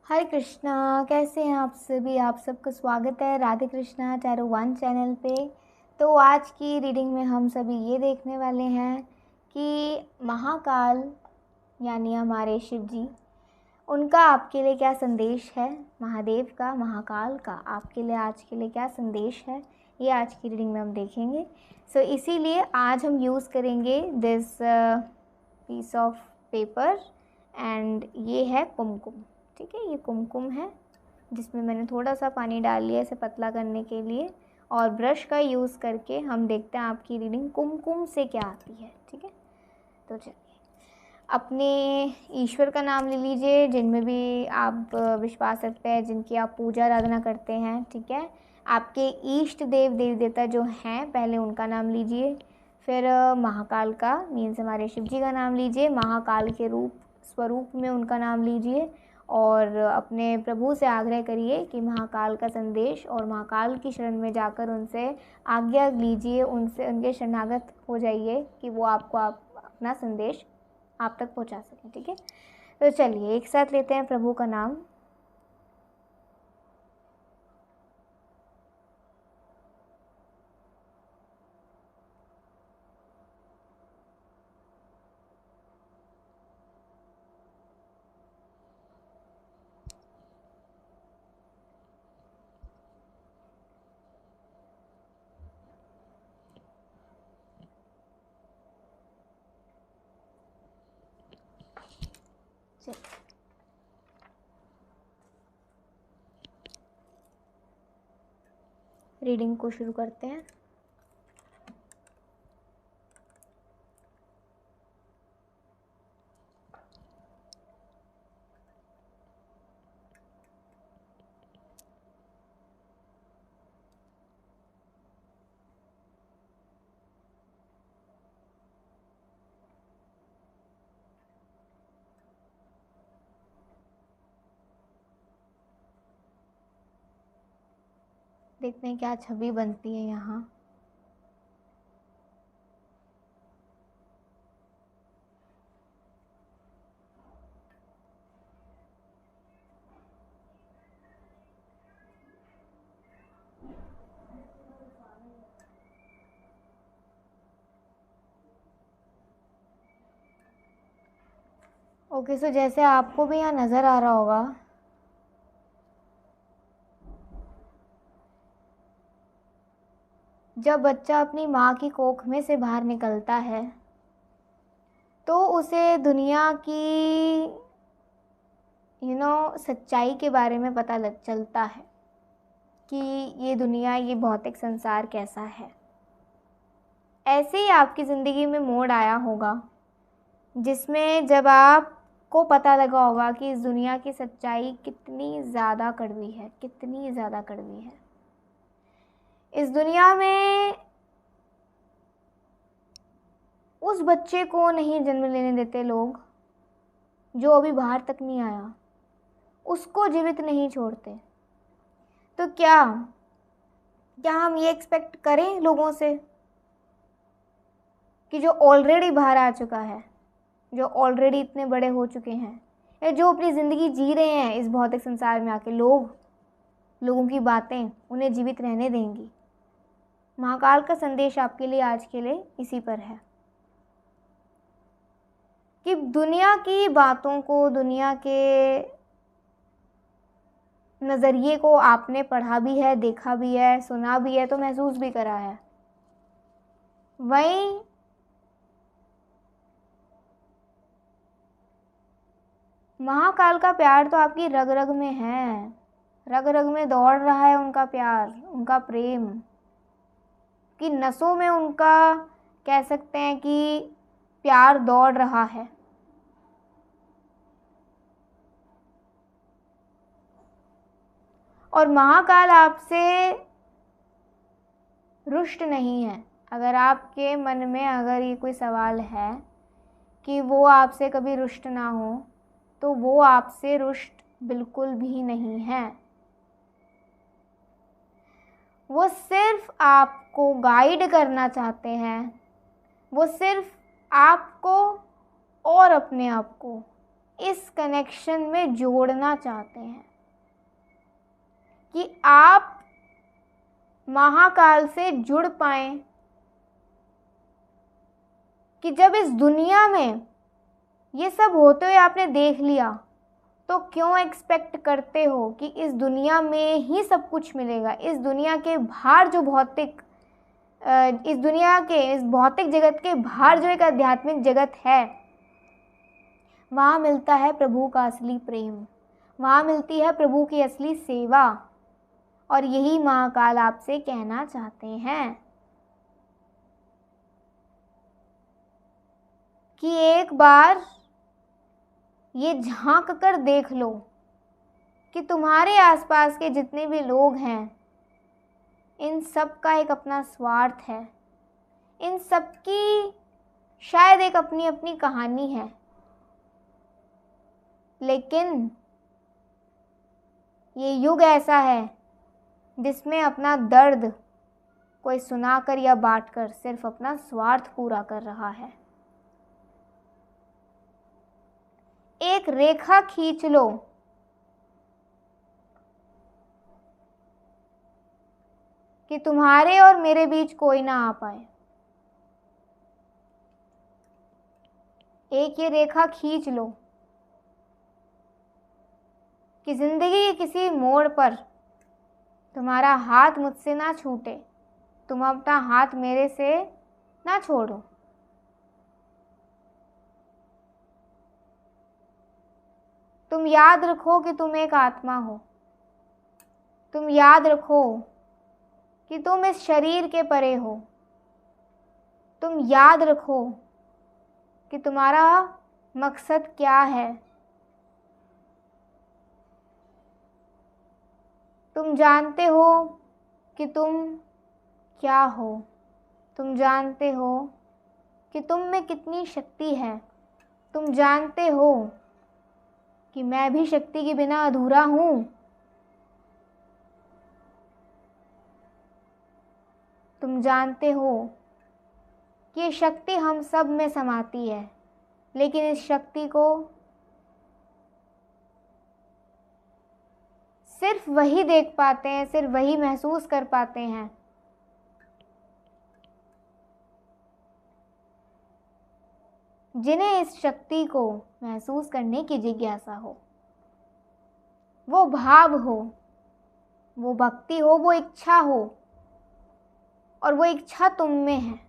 हरे कृष्णा। कैसे हैं आप सभी? आप सबका स्वागत है Radhe Krishna tarot one channel पे। तो आज की रीडिंग में हम सभी ये देखने वाले हैं कि महाकाल यानी हमारे शिव जी, उनका आपके लिए क्या संदेश है। महादेव का, महाकाल का आपके लिए आज के लिए क्या संदेश है, ये आज की रीडिंग में हम देखेंगे। इसीलिए आज हम यूज़ करेंगे this piece of paper and ये है कुमकुम। ठीक है, ये कुमकुम है जिसमें मैंने थोड़ा सा पानी डाल लिया इसे पतला करने के लिए, और ब्रश का यूज़ करके हम देखते हैं आपकी रीडिंग कुमकुम से क्या आती है। ठीक है, तो चलिए अपने ईश्वर का नाम ले लीजिए, जिनमें भी आप विश्वास रखते हैं, जिनकी आप पूजा आराधना करते हैं। ठीक है, आपके इष्ट देव देवी देवता जो हैं पहले उनका नाम लीजिए, फिर महाकाल का मीन्स हमारे शिव जी का नाम लीजिए, महाकाल के स्वरूप में उनका नाम लीजिए, और अपने प्रभु से आग्रह करिए कि महाकाल का संदेश और महाकाल की शरण में जाकर उनसे आज्ञा लीजिए, उनसे उनके शरणागत हो जाइए कि वो आपको अपना संदेश आप तक पहुंचा सकें। ठीक है, तो चलिए एक साथ लेते हैं प्रभु का नाम। रीडिंग को शुरू करते हैं। देखते हैं क्या छवि बनती है यहाँ। ओके, सो जैसे आपको भी यहाँ नज़र आ रहा होगा, जब बच्चा अपनी माँ की कोख में से बाहर निकलता है तो उसे दुनिया की सच्चाई के बारे में पता चलता है कि ये दुनिया, ये भौतिक संसार कैसा है। ऐसे ही आपकी ज़िंदगी में मोड़ आया होगा जिसमें जब आपको पता लगा होगा कि इस दुनिया की सच्चाई कितनी ज़्यादा कड़वी है, कितनी ज़्यादा कड़वी है। इस दुनिया में उस बच्चे को नहीं जन्म लेने देते लोग जो अभी बाहर तक नहीं आया, उसको जीवित नहीं छोड़ते। तो क्या हम ये एक्सपेक्ट करें लोगों से कि जो ऑलरेडी बाहर आ चुका है, जो ऑलरेडी इतने बड़े हो चुके हैं, या जो अपनी ज़िंदगी जी रहे हैं इस भौतिक संसार में आके, लोगों की बातें उन्हें जीवित रहने देंगी? महाकाल का संदेश आपके लिए आज के लिए इसी पर है कि दुनिया की बातों को, दुनिया के नज़रिए को आपने पढ़ा भी है, देखा भी है, सुना भी है, तो महसूस भी करा है। वहीं महाकाल का प्यार तो आपकी रग रग में है, रग रग में दौड़ रहा है उनका प्यार, उनका प्रेम कि नसों में उनका, कह सकते हैं कि प्यार दौड़ रहा है। और महाकाल आपसे रुष्ट नहीं है। अगर आपके मन में अगर ये कोई सवाल है कि वो आपसे कभी रुष्ट ना हो, तो वो आपसे रुष्ट बिल्कुल भी नहीं है। वो सिर्फ आपको गाइड करना चाहते हैं, वो सिर्फ आपको और अपने आप को इस कनेक्शन में जोड़ना चाहते हैं कि आप महाकाल से जुड़ पाएं, कि जब इस दुनिया में ये सब होते हुए आपने देख लिया तो क्यों एक्सपेक्ट करते हो कि इस दुनिया में ही सब कुछ मिलेगा। इस दुनिया के बाहर जो इस भौतिक जगत के बाहर जो एक आध्यात्मिक जगत है, वहाँ मिलता है प्रभु का असली प्रेम, वहाँ मिलती है प्रभु की असली सेवा। और यही महाकाल आपसे कहना चाहते हैं कि एक बार ये झांक कर देख लो कि तुम्हारे आसपास के जितने भी लोग हैं, इन सब का एक अपना स्वार्थ है, इन सब की शायद एक अपनी अपनी कहानी है, लेकिन ये युग ऐसा है जिसमें अपना दर्द कोई सुनाकर या बांटकर सिर्फ अपना स्वार्थ पूरा कर रहा है। एक रेखा खींच लो कि तुम्हारे और मेरे बीच कोई ना आ पाए। एक ये रेखा खींच लो कि जिंदगी के किसी मोड़ पर तुम्हारा हाथ मुझसे ना छूटे, तुम अपना हाथ मेरे से ना छोड़ो। तुम याद रखो कि तुम एक आत्मा हो, तुम याद रखो कि तुम इस शरीर के परे हो, तुम याद रखो कि तुम्हारा मकसद क्या है। तुम जानते हो कि तुम क्या हो, तुम जानते हो कि तुम में कितनी शक्ति है, तुम जानते हो कि मैं भी शक्ति के बिना अधूरा हूँ। तुम जानते हो कि ये शक्ति हम सब में समाती है, लेकिन इस शक्ति को सिर्फ वही देख पाते हैं, सिर्फ वही महसूस कर पाते हैं जिन्हें इस शक्ति को महसूस करने की जिज्ञासा हो, वो भाव हो, वो भक्ति हो, वो इच्छा हो, और वो इच्छा तुम में है।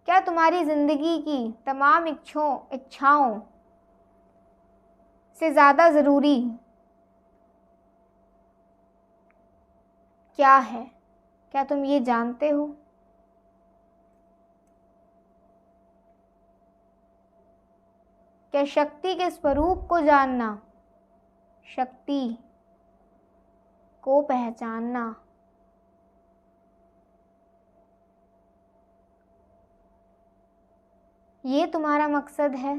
क्या तुम्हारी जिंदगी की तमाम इच्छाओं से ज़्यादा ज़रूरी क्या है? क्या तुम ये जानते हो? क्या शक्ति के स्वरूप को जानना, शक्ति को पहचानना, ये तुम्हारा मकसद है?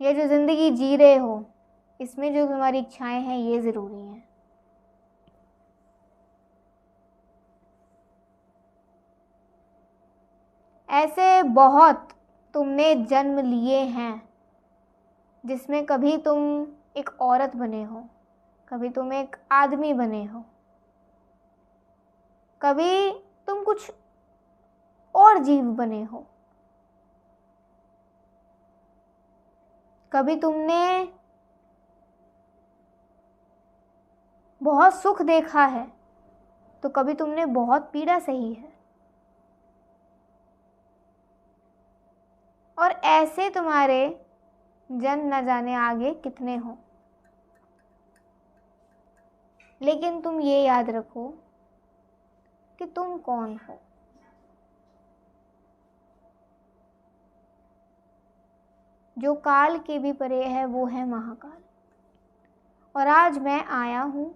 ये जो ज़िंदगी जी रहे हो, इसमें जो तुम्हारी इच्छाएं हैं, ये ज़रूरी हैं? ऐसे बहुत तुमने जन्म लिए हैं जिसमें कभी तुम एक औरत बने हो, कभी तुम एक आदमी बने हो, कभी तुम कुछ और जीव बने हो, कभी तुमने बहुत सुख देखा है तो कभी तुमने बहुत पीड़ा सही है। और ऐसे तुम्हारे जन्म न जाने आगे कितने हो, लेकिन तुम ये याद रखो कि तुम कौन हो। जो काल के भी परे है वो है महाकाल। और आज मैं आया हूँ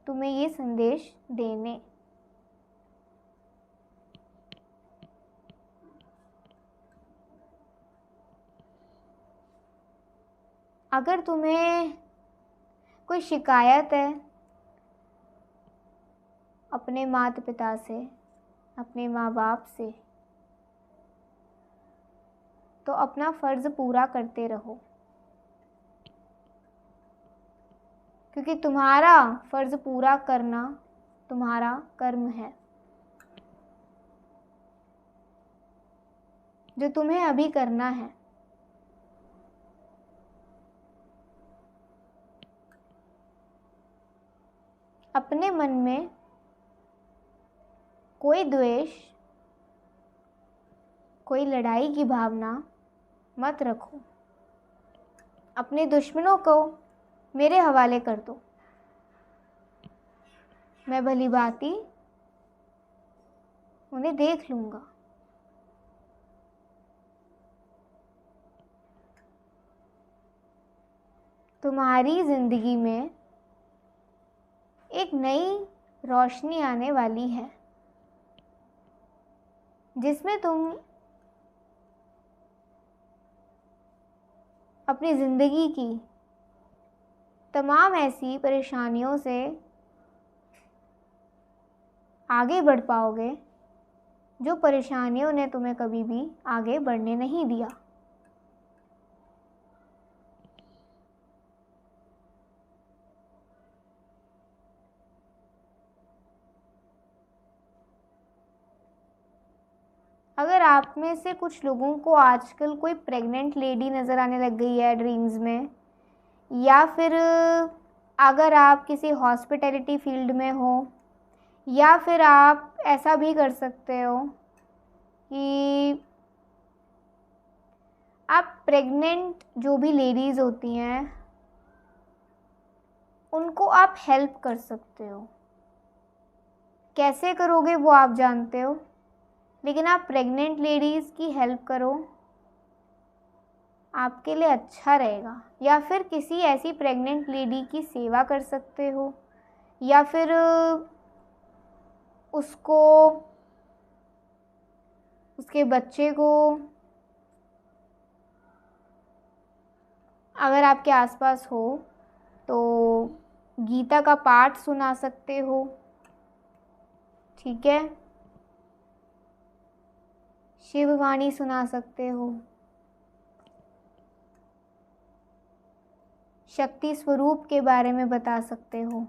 तुम्हें ये संदेश देने। अगर तुम्हें कोई शिकायत है अपने माता पिता से, अपने माँ बाप से, तो अपना फ़र्ज़ पूरा करते रहो, क्योंकि तुम्हारा फ़र्ज़ पूरा करना तुम्हारा कर्म है, जो तुम्हें अभी करना है। अपने मन में कोई द्वेष, कोई लड़ाई की भावना मत रखो। अपने दुश्मनों को मेरे हवाले कर दो, मैं भली भांति उन्हें देख लूँगा। तुम्हारी ज़िंदगी में एक नई रोशनी आने वाली है, जिसमें तुम अपनी ज़िंदगी की तमाम ऐसी परेशानियों से आगे बढ़ पाओगे, जो परेशानियों ने तुम्हें कभी भी आगे बढ़ने नहीं दिया। अगर आप में से कुछ लोगों को आजकल कोई प्रेग्नेंट लेडी नज़र आने लग गई है ड्रीम्स में, या फिर अगर आप किसी हॉस्पिटैलिटी फील्ड में हो, या फिर आप ऐसा भी कर सकते हो कि आप प्रेग्नेंट जो भी लेडीज़ होती हैं उनको आप हेल्प कर सकते हो। कैसे करोगे वो आप जानते हो, लेकिन आप प्रेग्नेंट लेडीज़ की हेल्प करो, आपके लिए अच्छा रहेगा। या फिर किसी ऐसी प्रेग्नेंट लेडी की सेवा कर सकते हो, या फिर उसको, उसके बच्चे को, अगर आपके आसपास हो तो गीता का पाठ सुना सकते हो, ठीक है, शिववाणी सुना सकते हो, शक्ति स्वरूप के बारे में बता सकते हो,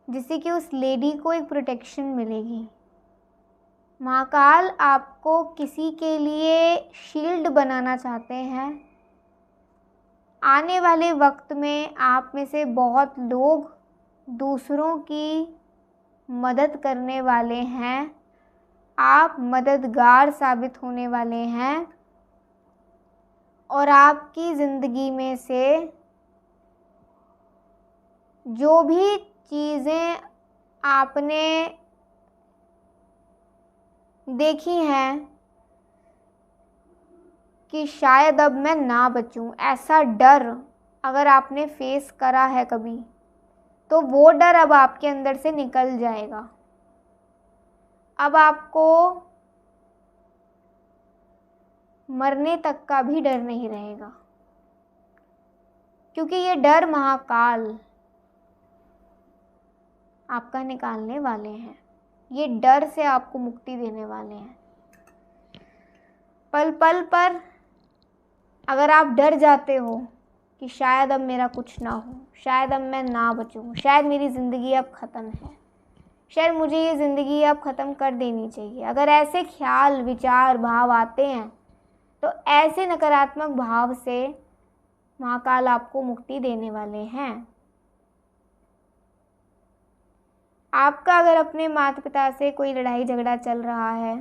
जिससे कि उस लेडी को एक प्रोटेक्शन मिलेगी। महाकाल आपको किसी के लिए शील्ड बनाना चाहते हैं। आने वाले वक्त में आप में से बहुत लोग दूसरों की मदद करने वाले हैं, आप मददगार साबित होने वाले हैं, और आपकी ज़िंदगी में से जो भी चीज़ें आपने देखी हैं कि शायद अब मैं ना बचूं, ऐसा डर अगर आपने फेस करा है कभी, तो वो डर अब आपके अंदर से निकल जाएगा। अब आपको मरने तक का भी डर नहीं रहेगा, क्योंकि ये डर महाकाल आपका निकालने वाले हैं। ये डर से आपको मुक्ति देने वाले हैं। पल पल पर अगर आप डर जाते हो कि शायद अब मेरा कुछ ना हो, शायद अब मैं ना बचूं, शायद मेरी ज़िंदगी अब ख़त्म है, शायद मुझे ये ज़िंदगी अब ख़त्म कर देनी चाहिए, अगर ऐसे ख्याल, विचार, भाव आते हैं, तो ऐसे नकारात्मक भाव से महाकाल आपको मुक्ति देने वाले हैं। आपका अगर अपने माता पिता से कोई लड़ाई झगड़ा चल रहा है,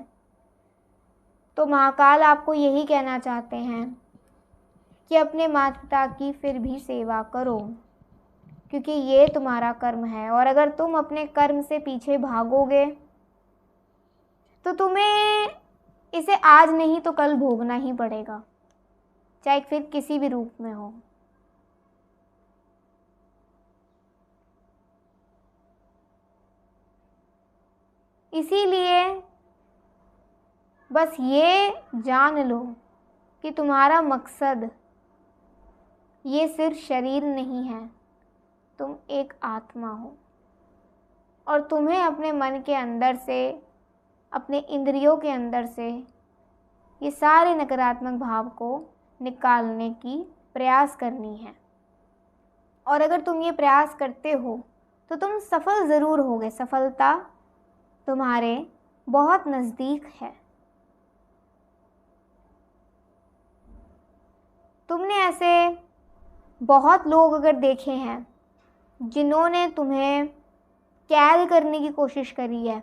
तो महाकाल आपको यही कहना चाहते हैं कि अपने माता पिता की फिर भी सेवा करो, क्योंकि ये तुम्हारा कर्म है। और अगर तुम अपने कर्म से पीछे भागोगे तो तुम्हें इसे आज नहीं तो कल भोगना ही पड़ेगा, चाहे फिर किसी भी रूप में हो। इसीलिए बस ये जान लो कि तुम्हारा मकसद ये सिर्फ शरीर नहीं है, तुम एक आत्मा हो, और तुम्हें अपने मन के अंदर से अपने इंद्रियों के अंदर से ये सारे नकारात्मक भाव को निकालने की प्रयास करनी है। और अगर तुम ये प्रयास करते हो तो तुम सफल ज़रूर होगे। सफलता तुम्हारे बहुत नज़दीक है। तुमने ऐसे बहुत लोग अगर देखे हैं जिन्होंने तुम्हें कैद करने की कोशिश करी है,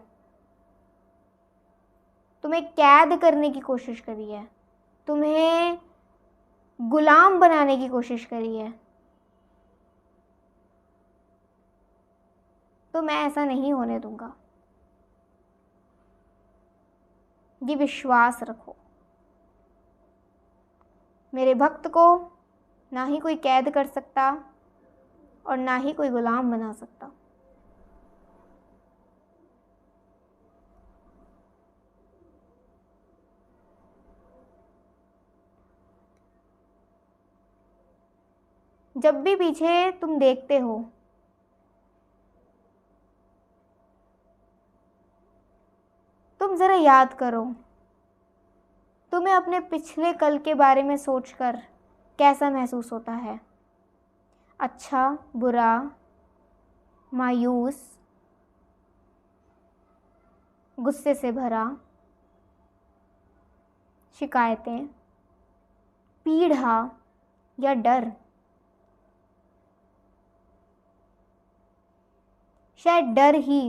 तुम्हें कैद करने की कोशिश करी है, तुम्हें गुलाम बनाने की कोशिश करी है, तो मैं ऐसा नहीं होने दूंगा। ये विश्वास रखो। मेरे भक्त को ना ही कोई कैद कर सकता और ना ही कोई गुलाम बना सकता। जब भी पीछे तुम देखते हो तुम ज़रा याद करो, तुम्हें अपने पिछले कल के बारे में सोचकर कैसा महसूस होता है? अच्छा, बुरा, मायूस, गुस्से से भरा, शिकायतें, पीड़ा या डर? शायद डर ही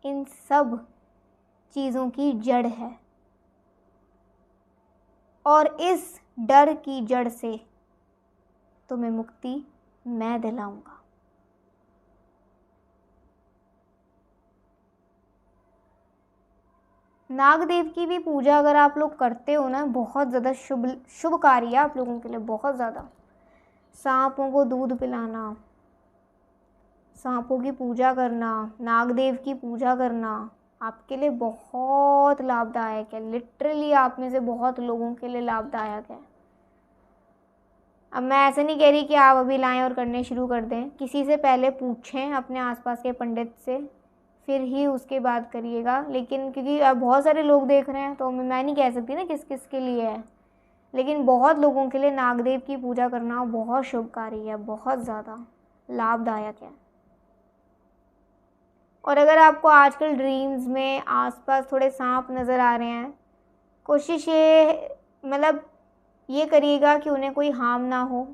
इन सब चीज़ों की जड़ है और इस डर की जड़ से तुम्हें मुक्ति मैं दिलाऊंगा। नागदेव की भी पूजा अगर आप लोग करते हो ना, बहुत ज़्यादा शुभ कार्य है आप लोगों के लिए, बहुत ज़्यादा। सांपों को दूध पिलाना, सांपों की पूजा करना, नागदेव की पूजा करना आपके लिए बहुत लाभदायक है। लिटरली आप में से बहुत लोगों के लिए लाभदायक है। अब मैं ऐसे नहीं कह रही कि आप अभी लाएं और करने शुरू कर दें। किसी से पहले पूछें, अपने आसपास के पंडित से, फिर ही उसके बाद करिएगा। लेकिन क्योंकि अब बहुत सारे लोग देख रहे हैं तो मैं नहीं कह सकती ना किस किस के लिए है, लेकिन बहुत लोगों के लिए नागदेव की पूजा करना बहुत शुभकारी है, बहुत ज़्यादा लाभदायक है। और अगर आपको आजकल ड्रीम्स में आसपास थोड़े सांप नज़र आ रहे हैं, कोशिश ये करिएगा कि उन्हें कोई हार्म ना हो।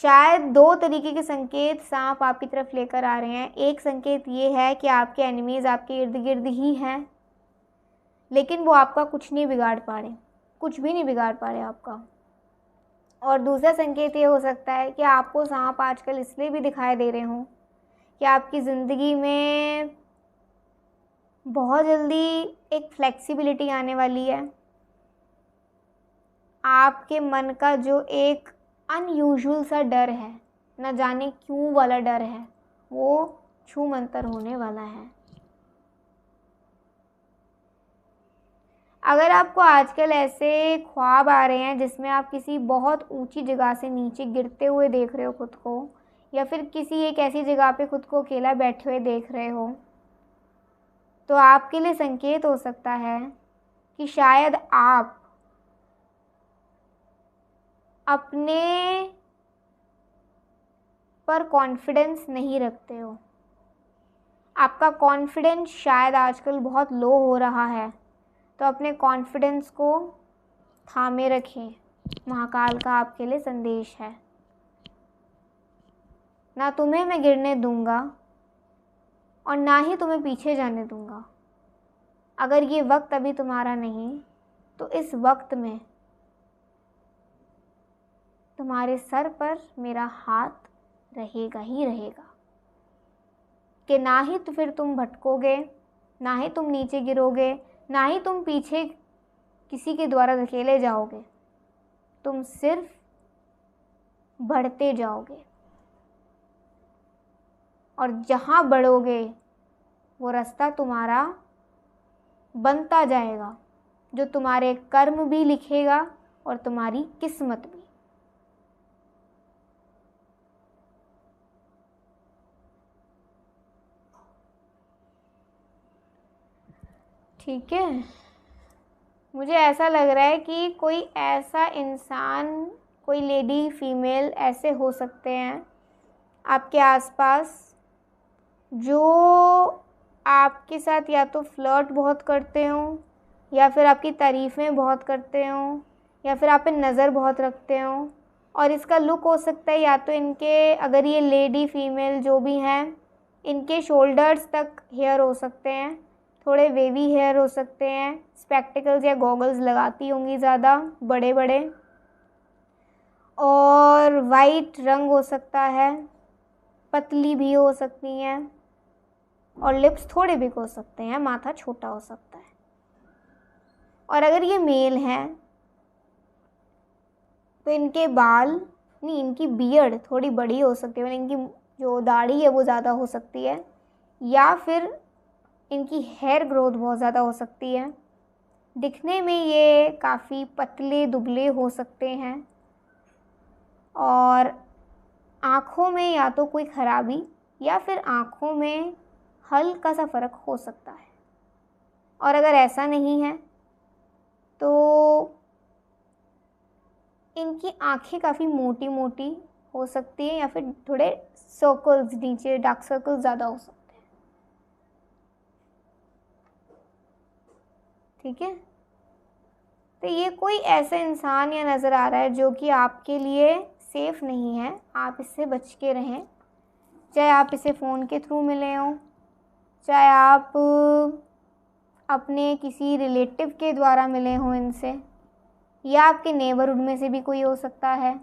शायद 2 तरीके के संकेत सांप आपकी तरफ लेकर आ रहे हैं। एक संकेत ये है कि आपके एनिमीज़ आपके इर्द गिर्द ही हैं, लेकिन वो आपका कुछ नहीं बिगाड़ पा रहे, कुछ भी नहीं बिगाड़ पा रहे आपका। और दूसरा संकेत ये हो सकता है कि आपको सांप आजकल इसलिए भी दिखाई दे रहे हों कि आपकी ज़िंदगी में बहुत जल्दी एक फ्लेक्सिबिलिटी आने वाली है। आपके मन का जो एक अनयूजुअल सा डर है, न जाने क्यों वाला डर है, वो छूमंतर होने वाला है। अगर आपको आजकल ऐसे ख्वाब आ रहे हैं जिसमें आप किसी बहुत ऊंची जगह से नीचे गिरते हुए देख रहे हो खुद को, या फिर किसी एक ऐसी जगह पे खुद को अकेला बैठे हुए देख रहे हो, तो आपके लिए संकेत हो सकता है कि शायद आप अपने पर कॉन्फिडेंस नहीं रखते हो। आपका कॉन्फिडेंस शायद आजकल बहुत लो हो रहा है, तो अपने कॉन्फिडेंस को थामे रखें। महाकाल का आपके लिए संदेश है, ना तुम्हें मैं गिरने दूंगा और ना ही तुम्हें पीछे जाने दूंगा। अगर ये वक्त अभी तुम्हारा नहीं, तो इस वक्त में तुम्हारे सर पर मेरा हाथ रहेगा ही रहेगा, कि ना ही तो फिर तुम भटकोगे, ना ही तुम नीचे गिरोगे, ना ही तुम पीछे किसी के द्वारा धकेले जाओगे। तुम सिर्फ बढ़ते जाओगे, और जहाँ बढ़ोगे वो रास्ता तुम्हारा बनता जाएगा, जो तुम्हारे कर्म भी लिखेगा और तुम्हारी किस्मत भी। ठीक है, मुझे ऐसा लग रहा है कि कोई ऐसा इंसान, कोई लेडी फीमेल ऐसे हो सकते हैं आपके आसपास जो आपके साथ या तो फ्लर्ट बहुत करते हों, या फिर आपकी तारीफ़ें बहुत करते हों, या फिर आप पे नज़र बहुत रखते हों। और इसका लुक हो सकता है या तो इनके, अगर ये लेडी फीमेल जो भी हैं, इनके शोल्डर्स तक हेयर हो सकते हैं, थोड़े वेवी हेयर हो सकते हैं, स्पेक्टिकल्स या गॉगल्स लगाती होंगी ज़्यादा बड़े बड़े, और वाइट रंग हो सकता है, पतली भी हो सकती हैं, और लिप्स थोड़े बिग हो सकते हैं, माथा छोटा हो सकता है। और अगर ये मेल हैं तो इनके बाल नहीं, इनकी बियर्ड थोड़ी बड़ी हो सकती है, इनकी जो दाढ़ी है वो ज़्यादा हो सकती है, या फिर इनकी हेयर ग्रोथ बहुत ज़्यादा हो सकती है। दिखने में ये काफ़ी पतले दुबले हो सकते हैं, और आँखों में या तो कोई ख़राबी या फिर आँखों में हल्का सा फ़र्क हो सकता है। और अगर ऐसा नहीं है तो इनकी आँखें काफ़ी मोटी मोटी हो सकती है, या फिर थोड़े सर्कल्स, नीचे डार्क सर्कल्स ज़्यादा हो सकते हैं। ठीक है, तो ये कोई ऐसा इंसान या नज़र आ रहा है जो कि आपके लिए सेफ़ नहीं है, आप इससे बच के रहें। चाहे आप इसे फ़ोन के थ्रू मिले हों, चाहे आप अपने किसी रिलेटिव के द्वारा मिले हों इनसे, या आपके नेबरहुड में से भी कोई हो सकता है,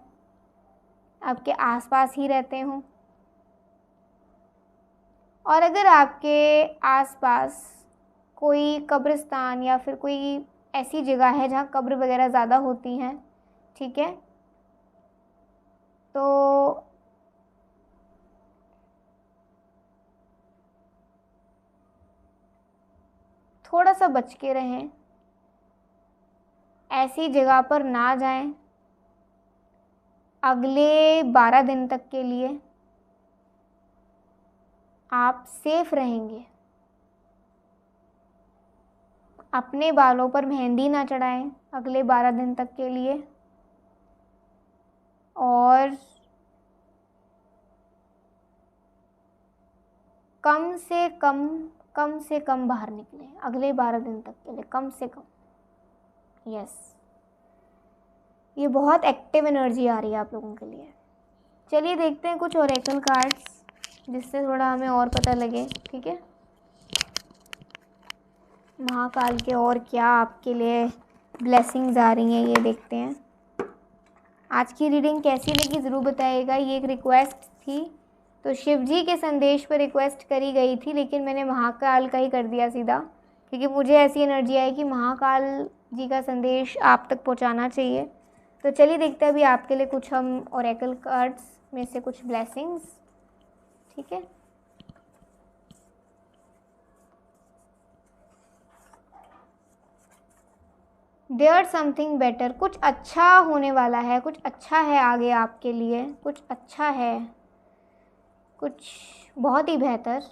आपके आसपास ही रहते हों। और अगर आपके आसपास कोई कब्रिस्तान या फिर कोई ऐसी जगह है जहाँ कब्र वगैरह ज़्यादा होती हैं, ठीक है, तो थोड़ा सा बच के रहें, ऐसी जगह पर ना जाएं अगले 12 दिन तक के लिए। आप सेफ रहेंगे। अपने बालों पर मेहंदी ना चढ़ाएं अगले 12 दिन तक के लिए, और कम से कम बाहर निकलें अगले 12 दिन तक के लिए, कम से कम। यस, ये बहुत एक्टिव एनर्जी आ रही है आप लोगों के लिए। चलिए देखते हैं कुछ ओरेकल कार्ड्स, जिससे थोड़ा हमें और पता लगे। ठीक है, महाकाल के और क्या आपके लिए ब्लेसिंग्स आ रही हैं, ये देखते हैं। आज की रीडिंग कैसी लगी ज़रूर बताइएगा। ये एक रिक्वेस्ट थी, तो शिव जी के संदेश पर रिक्वेस्ट करी गई थी, लेकिन मैंने महाकाल का ही कर दिया सीधा, क्योंकि मुझे ऐसी एनर्जी आई कि महाकाल जी का संदेश आप तक पहुंचाना चाहिए। तो चलिए देखते हैं अभी आपके लिए कुछ हम ओरेकल कार्ड्स में से कुछ ब्लेसिंग्स। ठीक है, देयर समथिंग बेटर, कुछ अच्छा होने वाला है, कुछ अच्छा है आगे आपके लिए, कुछ अच्छा है, कुछ बहुत ही बेहतर।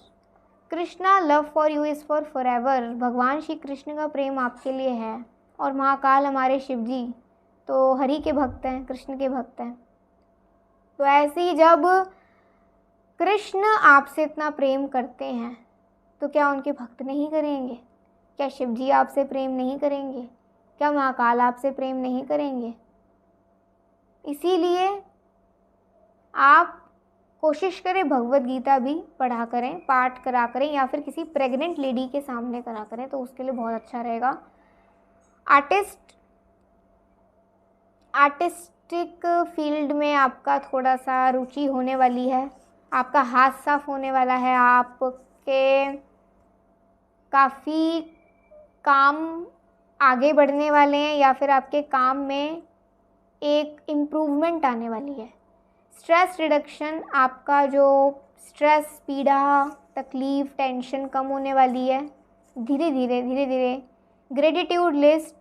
Krishna love for you is for forever, भगवान श्री कृष्ण का प्रेम आपके लिए है। और महाकाल हमारे शिव जी तो हरि के भक्त हैं, कृष्ण के भक्त हैं। तो ऐसे ही जब कृष्ण आपसे इतना प्रेम करते हैं तो क्या उनके भक्त नहीं करेंगे? क्या शिव जी आपसे प्रेम नहीं करेंगे? क्या महाकाल आपसे प्रेम नहीं करेंगे? इसीलिए आप कोशिश करें भगवत गीता भी पढ़ा करें, पाठ करा करें, या फिर किसी प्रेग्नेंट लेडी के सामने करा करें, तो उसके लिए बहुत अच्छा रहेगा। आर्टिस्टिक फील्ड में आपका थोड़ा सा रुचि होने वाली है, आपका हाथ साफ होने वाला है, आपके काफ़ी काम आगे बढ़ने वाले हैं, या फिर आपके काम में एक इम्प्रूवमेंट आने वाली है। स्ट्रेस रिडक्शन, आपका जो स्ट्रेस, पीड़ा, तकलीफ़, टेंशन कम होने वाली है धीरे धीरे। ग्रेटिट्यूड लिस्ट,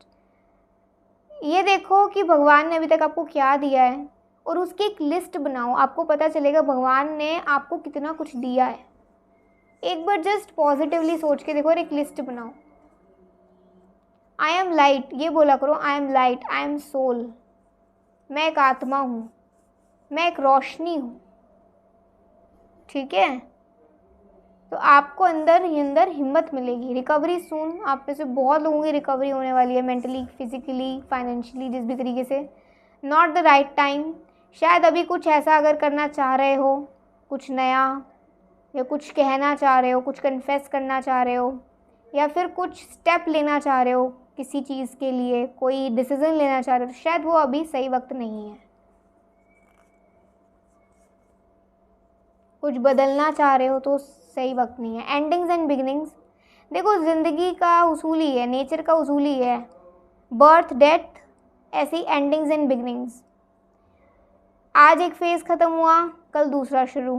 ये देखो कि भगवान ने अभी तक आपको क्या दिया है और उसकी एक लिस्ट बनाओ, आपको पता चलेगा भगवान ने आपको कितना कुछ दिया है। एक बार जस्ट पॉजिटिवली सोच के देखो और एक लिस्ट बनाओ। आई एम लाइट, ये बोला करो, I am light, I am soul, मैं एक आत्मा हूँ, मैं एक रोशनी हूँ। ठीक है, तो आपको अंदर ही अंदर हिम्मत मिलेगी। रिकवरी सून, आप में से बहुत लोगों की रिकवरी होने वाली है, मेंटली, फिजिकली, फाइनेंशियली, जिस भी तरीके से। नॉट द राइट टाइम, शायद अभी कुछ ऐसा अगर करना चाह रहे हो, कुछ नया, या कुछ कहना चाह रहे हो, कुछ कन्फेस करना चाह रहे हो, या फिर कुछ स्टेप लेना चाह रहे हो किसी चीज़ के लिए, कोई डिसीज़न लेना चाह रहे हो, तो शायद वो अभी सही वक्त नहीं है। कुछ बदलना चाह रहे हो तो सही वक्त नहीं है। एंडिंग्स एंड बिगिनिंग्स, देखो ज़िंदगी का उसूल ही है, नेचर का उसूल ही है, बर्थ डेथ, ऐसी एंडिंग्स एंड बिगिनिंग्स। आज एक फेज़ ख़त्म हुआ, कल दूसरा शुरू,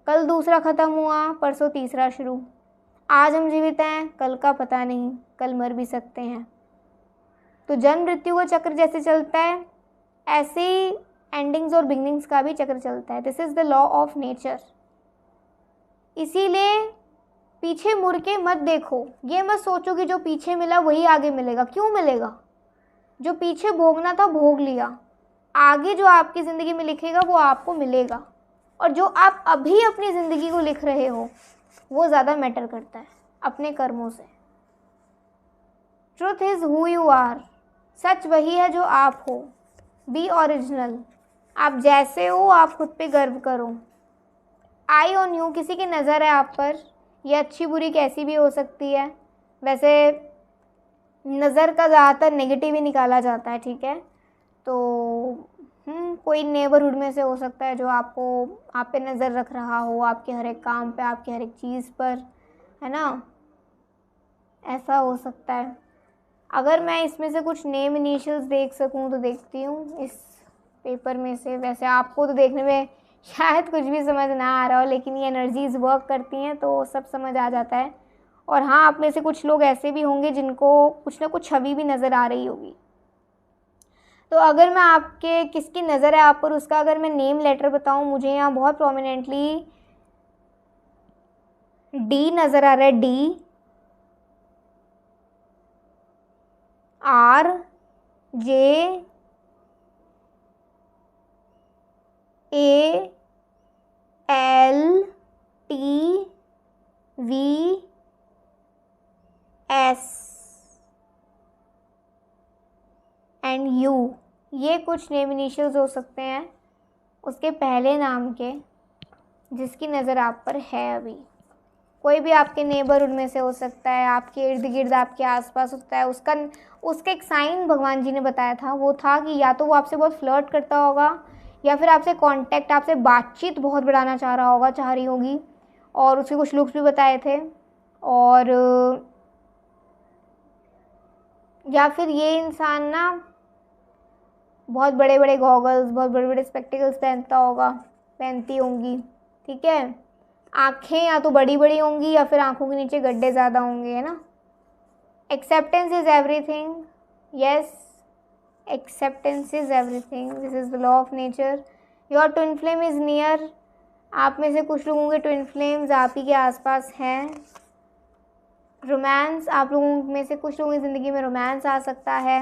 कल दूसरा ख़त्म हुआ, परसों तीसरा शुरू। आज हम जीवित हैं, कल का पता नहीं, कल मर भी सकते हैं। तो जन्म मृत्यु का चक्र जैसे चलता है, ऐसे ही एंडिंग्स और बिगिनिंग्स का भी चक्र चलता है। This is the law of nature. इसीलिए पीछे मुड़ के मत देखो, ये मत सोचो कि जो पीछे मिला वही आगे मिलेगा। क्यों मिलेगा? जो पीछे भोगना था भोग लिया, आगे जो आपकी ज़िंदगी में लिखेगा वो आपको मिलेगा। और जो आप अभी अपनी ज़िंदगी को लिख रहे हो वो ज़्यादा मैटर करता है अपने कर्मों से। Truth is who you are, सच वही है जो आप हो। बी ओरिजिनल, आप जैसे हो आप खुद पे गर्व करो। आई ऑन यू, किसी की नज़र है आप पर, ये अच्छी बुरी कैसी भी हो सकती है। वैसे नज़र का ज़्यादातर नेगेटिव ही निकाला जाता है, ठीक है। तो कोई नेबरहुड में से हो सकता है जो आपको, आप पे नज़र रख रहा हो, आपके हर एक काम पे, आपके हर एक चीज़ पर, है ना, ऐसा हो सकता है। अगर मैं इसमें से कुछ नेम इनिशियल्स देख सकूं तो देखती हूँ इस पेपर में से। वैसे आपको तो देखने में शायद कुछ भी समझ ना आ रहा हो, लेकिन ये एनर्जीज वर्क करती हैं तो सब समझ आ जाता है। और हाँ, आप में से कुछ लोग ऐसे भी होंगे जिनको कुछ ना कुछ छवि भी नज़र आ रही होगी। तो अगर मैं आपके किसकी नज़र है आप पर, उसका अगर मैं नेम लेटर बताऊं, मुझे यहाँ बहुत प्रोमिनेंटली डी नज़र आ रहा है। D, R, J, A, L, T, V, S and U. ये कुछ नेम इनिशियल्स हो सकते हैं उसके पहले नाम के, जिसकी नज़र आप पर है अभी। कोई भी आपके नेबरहुड में से हो सकता है, आपके इर्द गिर्द, आपके आसपास होता है। उसका एक साइन भगवान जी ने बताया था, वो था कि या तो वो आपसे बहुत फ्लर्ट करता होगा, या फिर आपसे कांटेक्ट, आपसे बातचीत बहुत बढ़ाना चाह रहा होगा, चाह रही होगी। और उसके कुछ लुक्स भी बताए थे। और या फिर ये इंसान ना बहुत बड़े बड़े गॉगल्स, बहुत बड़े बड़े स्पेक्टिकल्स पहनता होगा, पहनती होंगी, ठीक है। आँखें या तो बड़ी बड़ी होंगी या फिर आँखों के नीचे गड्ढे ज़्यादा होंगे, है ना। Acceptance is everything, yes, acceptance is everything, this is the law of nature. Your twin flame is near, आप में से कुछ लोगों के ट्विन फ्लेम्स आप ही के आसपास हैं। रोमांस, आप लोगों में से कुछ लोगों की ज़िंदगी में रोमांस आ सकता है।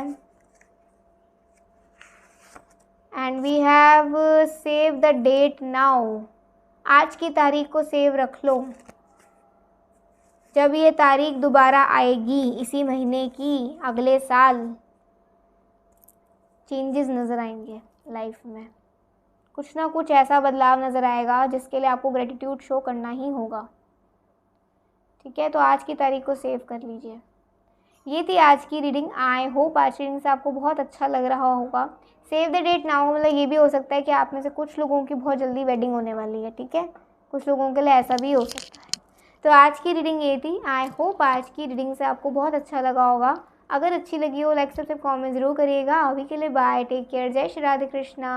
And we have save the date now, आज की तारीख को सेव रख लो। जब ये तारीख दोबारा आएगी इसी महीने की, अगले साल, चेंजेस नज़र आएंगे लाइफ में। कुछ ना कुछ ऐसा बदलाव नज़र आएगा जिसके लिए आपको ग्रेटिट्यूड शो करना ही होगा, ठीक है। तो आज की तारीख को सेव कर लीजिए। ये थी आज की रीडिंग। आई होप आज की रीडिंग से आपको बहुत अच्छा लग रहा होगा। सेव द डेट नाउ मतलब ये भी हो सकता है कि आप में से कुछ लोगों की बहुत जल्दी वेडिंग होने वाली है, ठीक है। कुछ लोगों के लिए ऐसा भी हो सकता है। तो आज की रीडिंग ये थी। आई होप आज की रीडिंग से आपको बहुत अच्छा लगा होगा। अगर अच्छी लगी हो लाइक सब्सक्राइब कमेंट ज़रूर करिएगा। अभी के लिए बाय, टेक केयर, जय श्री राधे कृष्णा।